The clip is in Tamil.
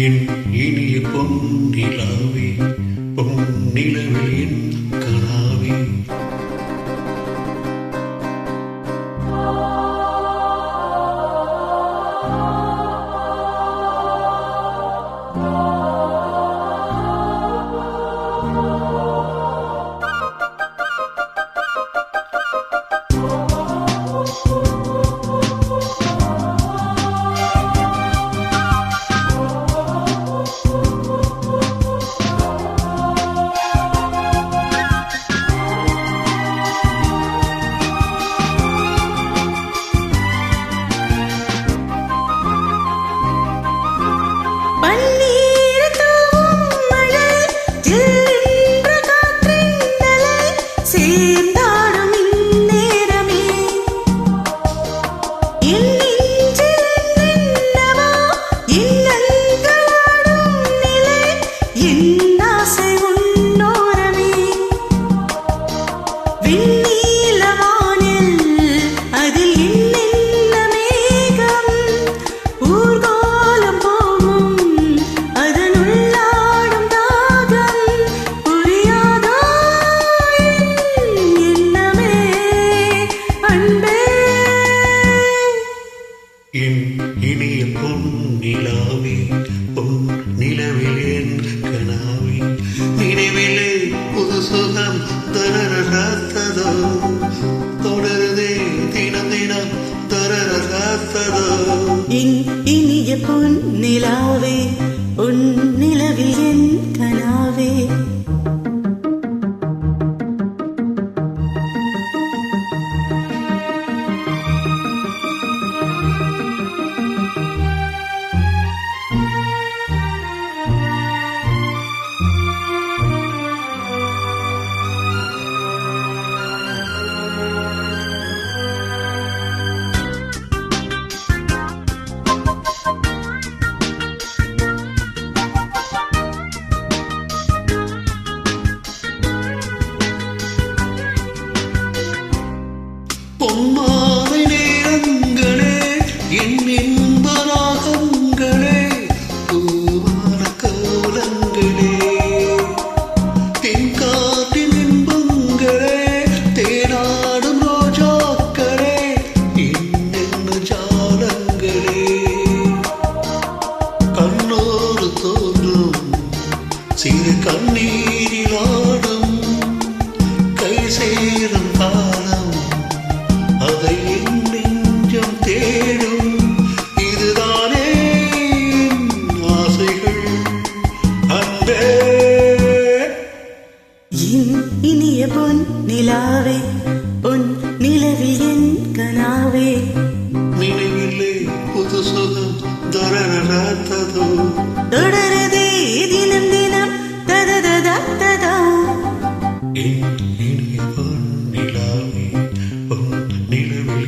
என் இனிய பொன்னிலாவே பொன்னிலவில் என் கனாவே இனிய பொன்னிலாவே பொன்னிலவில் என் கனாவே நினைவிலே புது சுகம் தரரகாத்ததோ தொடருதே தினம் தினம் தரரகாத்ததோ இனிய பொன்னிலாவே பொன்னிலவில் என் கனாவே பொன்மாலை நேரங்களே என் இன்ப ராகங்களே பூவான கோலங்களே தென்காட்டின் இன்பங்களே தேனாடும் ரோஜாக்களே என்னென்ன ஜாலங்களே கண்ணோடு தோன்றும் சிறு கண்ணீரில் ஆடும் கை சேரும் காலம் அதை என் நெஞ்சம் தேடும் இதுதானே ஆசைகள் அன்பே இனிய பொன்னிலாவே பொன்னிலவில் என் கனாவே நினைவில்லை புது சுகம் தரரகாத்ததோ தொடருதே தினம் தினம் ததததததா என் இனிய பொன்னிலாவே பொன்னிலவில்